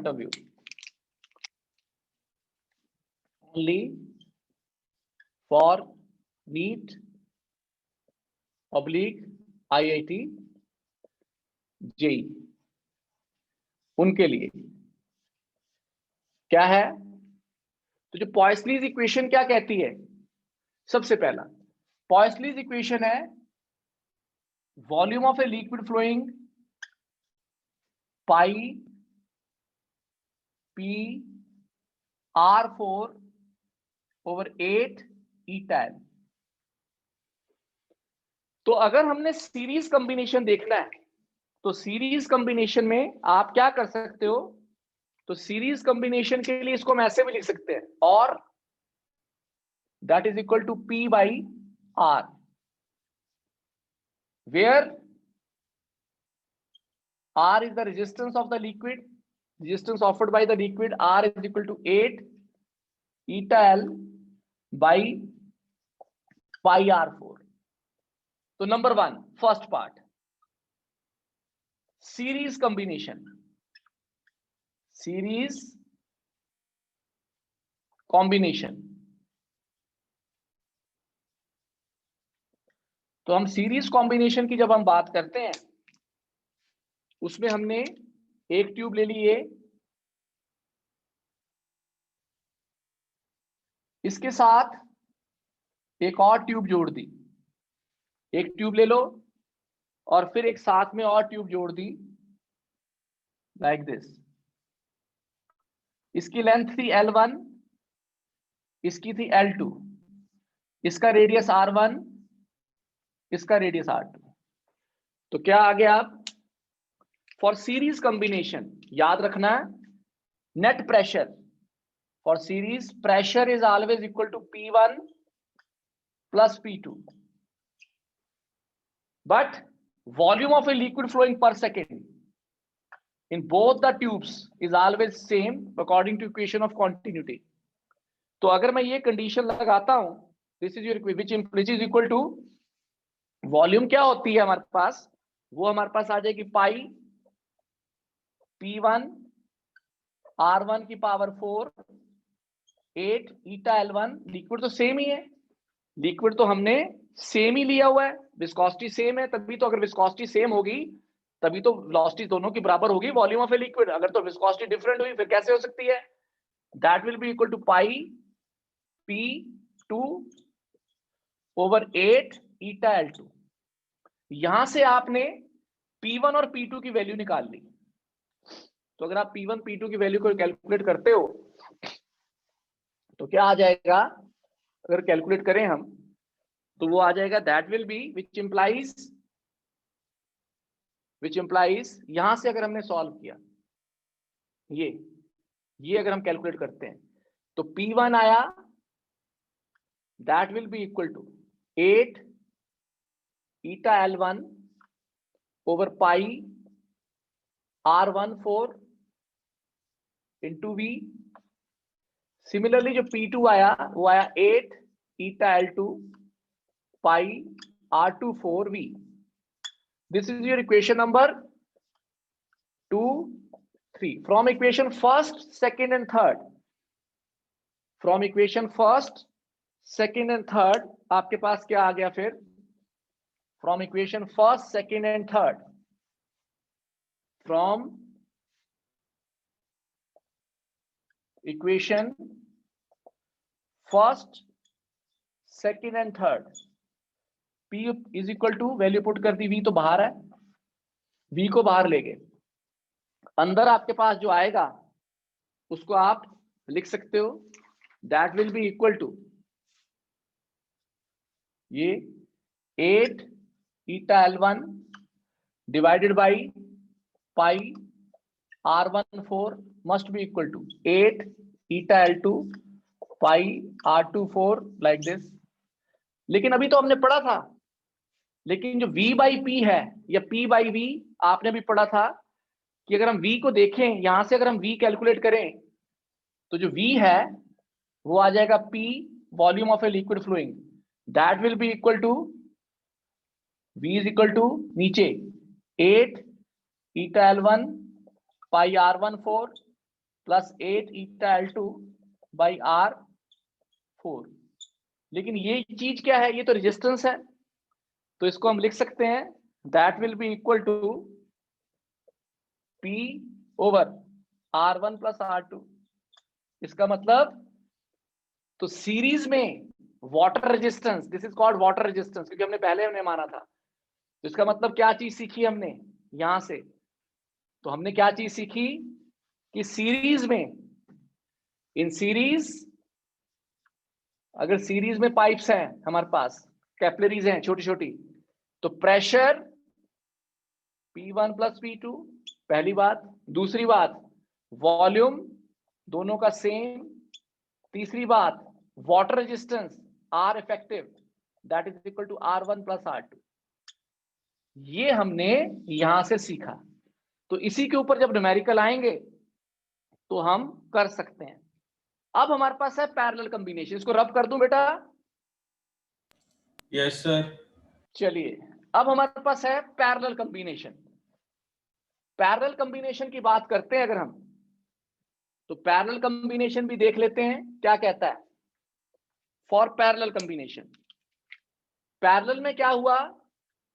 point of view. Only for NEET oblique IIT JEE उनके लिए क्या है? तो जो पॉइसलीज इक्वेशन क्या कहती है? सबसे पहला पॉइसलीज इक्वेशन है volume of a liquid flowing pi P R4 over 8 eta L. तो अगर हमने सीरीज कॉम्बिनेशन देखना है तो सीरीज कॉम्बिनेशन में आप क्या कर सकते हो? तो सीरीज कॉम्बिनेशन के लिए इसको हम ऐसे भी लिख सकते हैं, और that is equal to P by R, where R is the resistance of the liquid, resistance offered by the liquid, R is equal to 8 eta L by pi R4. So number one, first part, series combination, series combination. तो हम series combination की जब हम बात करते हैं उसमें हमने एक ट्यूब ले ली है, इसके साथ एक और ट्यूब जोड़ दी, एक ट्यूब ले लो और फिर एक साथ में और ट्यूब जोड़ दी लाइक दिस। इसकी लेंथ थी L1, इसकी थी L2, इसका रेडियस R1, इसका रेडियस R2। तो क्या आ गया? आप फॉर सीरीज कॉम्बिनेशन याद रखना है, net pressure for series pressure is always equal to P1 plus P2, but volume of a liquid flowing per second in both the tubes is always same according to equation of continuity. तो अगर मैं ये condition लगाता हूं, this is your which is equal to volume क्या होती है हमारे पास? वो हमारे पास आ जाएगी पाई P1 R1 की पावर 4 8 ईटा L1। लिक्विड तो सेम ही है, लिक्विड तो हमने सेम ही लिया हुआ है, विस्कोसिटी सेम है, तभी तो अगर विस्कोसिटी सेम होगी तभी तो वेलोसिटी दोनों की बराबर होगी वॉल्यूम ऑफ ए लिक्विड। अगर तो विस्कोसिटी डिफरेंट हुई फिर कैसे हो सकती है? That will be equal to pi P2 over 8 eta L2। यहां से आपने P1 और P2 की वैल्यू निकाल ली। तो अगर आप P1 P2 की वैल्यू को कैलकुलेट करते हो तो क्या आ जाएगा? अगर कैलकुलेट करें हम तो वो आ जाएगा that will B which implies यहां से अगर हमने सॉल्व किया ये अगर हम कैलकुलेट करते हैं तो P1 आया that will be equal to 8 eta L1 over pi R14 into V। Similarly जो P2 आया वो आया 8 eta L2 pi R24V। This is your equation number 2, 3. From equation first, second and third. From equation first, second and third, आपके पास क्या आ गया फिर? From equation first, second and third. From equation first, second and third. P is equal to value put कर दी, V तो बाहर है, V को बाहर ले गए, अंदर आपके पास जो आएगा उसको आप लिख सकते हो, that will be equal to ये 8 eta L1 divided by pi R14 must be equal to 8 eta L2 pi R24 like this. लेकिन अभी तो हमने पढ़ा था, लेकिन जो V बाई P है या P बाई V आपने भी पढ़ा था कि अगर हम V को देखें, यहां से अगर हम V कैलकुलेट करें तो जो V है वो आ जाएगा P volume of a liquid flowing, that will be equal to V is equal to नीचे 8 eta L1 pi R14 plus 8 eta L2 by R4। लेकिन ये चीज क्या है, ये तो रेजिस्टेंस है, तो इसको हम लिख सकते हैं that will be equal to P over R1 plus R2। इसका मतलब तो सीरीज में water resistance, this is called water resistance, क्योंकि हमने माना था। तो इसका मतलब क्या चीज सीखी हमने यहां से, तो हमने क्या चीज सीखी कि सीरीज में, इन सीरीज, अगर सीरीज में पाइप्स हैं हमारे पास, कैपिलरीज हैं छोटी छोटी, तो प्रेशर P1 प्लस P2, पहली बात। दूसरी बात, वॉल्यूम दोनों का सेम। तीसरी बात, water resistance R effective that is equal to R1 plus R2। ये हमने यहां से सीखा, तो इसी के ऊपर जब न्यूमेरिकल आएंगे तो हम कर सकते हैं। अब हमारे पास है पैरेलल कॉम्बिनेशन, इसको रब कर दूं बेटा? Yes sir. चलिए, अब हमारे पास है पैरेलल कॉम्बिनेशन। पैरेलल कॉम्बिनेशन की बात करते हैं अगर हम, तो पैरेलल कॉम्बिनेशन भी देख लेते हैं क्या कहता है। फॉर पैरेलल कॉम्बिनेशन, पैरेलल में क्या हुआ,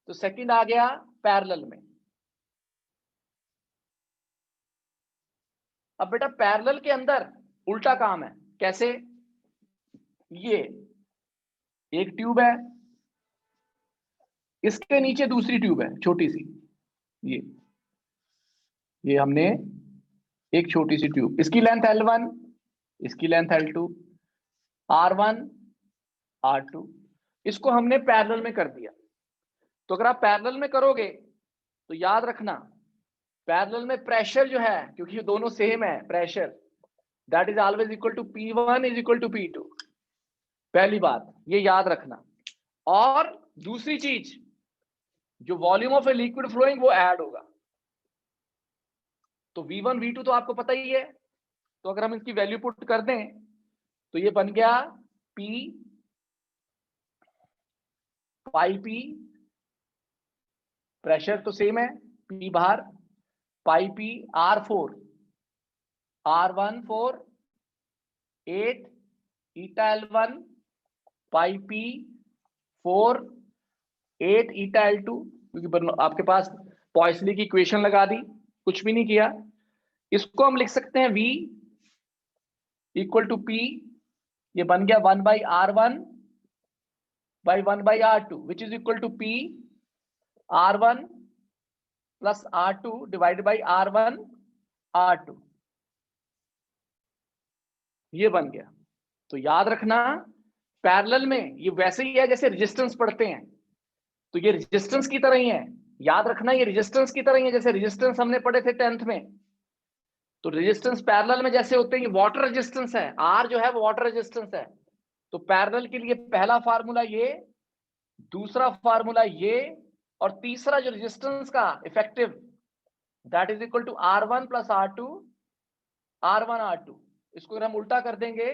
तो सेकंड आ गया पैरेलल में। अब बेटा पैरेलल के अंदर उल्टा काम है, कैसे? ये एक ट्यूब है, इसके नीचे दूसरी ट्यूब है छोटी सी, ये हमने एक छोटी सी ट्यूब, इसकी लेंथ L1, इसकी लेंथ L2, R1 R2, इसको हमने पैरेलल में कर दिया। तो अगर आप पैरेलल में करोगे तो याद रखना, पैरेलल में प्रेशर जो है, क्योंकि ये दोनों सेम है, pressure that is always equal to P1 is equal to P2, पहली बात ये याद रखना। और दूसरी चीज, जो volume of a liquid flowing वो ऐड होगा। तो V1 V2 तो आपको पता ही है, तो अगर हम इसकी वैल्यू पुट कर दें तो ये बन गया P पाई P, प्रेशर तो सेम है, P बाहर, पाई P R4 R1 4 8 eta L1 पाई P 4 8 ईटा L2, क्योंकि आपके पास पॉइसली की इक्वेशन लगा दी, कुछ भी नहीं किया। इसको हम लिख सकते हैं V इक्वल टू P, ये बन गया 1 by R1 by 1 by R2 which is equal to P R1 plus R2 divide by R1 R2, ये बन गया। तो याद रखना पैरेलल में ये वैसे ही है जैसे रेजिस्टेंस पढ़ते हैं, तो ये रेजिस्टेंस की तरह ही है, याद रखना ये रेजिस्टेंस की तरह ही है जैसे रेजिस्टेंस हमने पढ़े थे 10th में। तो रेजिस्टेंस पैरेलल में जैसे होते हैं, ये वाटर रेजिस्टेंस है, R जो है वो वाटर रेजिस्टेंस है। तो पैरेलल के लिए पहला फार्मूला ये, दूसरा फार्मूला ये, और तीसरा जो रेजिस्टेंस का effective that is equal to R1 plus R2 R1 R2। इसको अगर हम उल्टा कर देंगे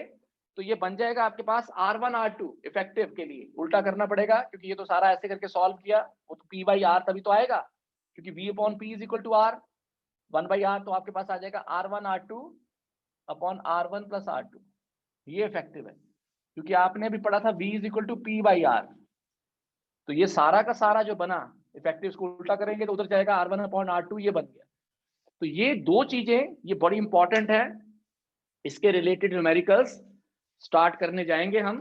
तो ये बन जाएगा आपके पास R1 R2 इफेक्टिव के लिए उल्टा करना पड़ेगा, क्योंकि ये तो सारा ऐसे करके सॉल्व किया, वो तो P बाई R तभी तो आएगा, क्योंकि V upon P is equal to R 1 by R, तो आपके पास आ जाएगा R1 R2 upon R1 plus R2, ये इफेक्टिव है, क्योंकि आपने भी पढ़ा था V is equal to P by R। तो ये सारा का सारा जो बना इफेक्टिव, इसको उल्टा करेंगे तो उधर जाएगा R1 अपॉन R2, ये बन गया। तो ये दो चीजें ये बड़ी इंपॉर्टेंट है, इसके रिलेटेड न्यूमेरिकल्स स्टार्ट करने जाएंगे हम।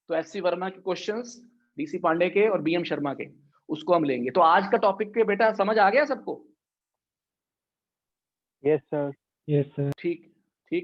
तो एससी वर्मा के क्वेश्चंस, डीसी पांडे के और बीएम शर्मा के, उसको हम लेंगे। तो आज का टॉपिक के बेटा समझ आ गया सबको? Yes sir. ठीक ठीक है।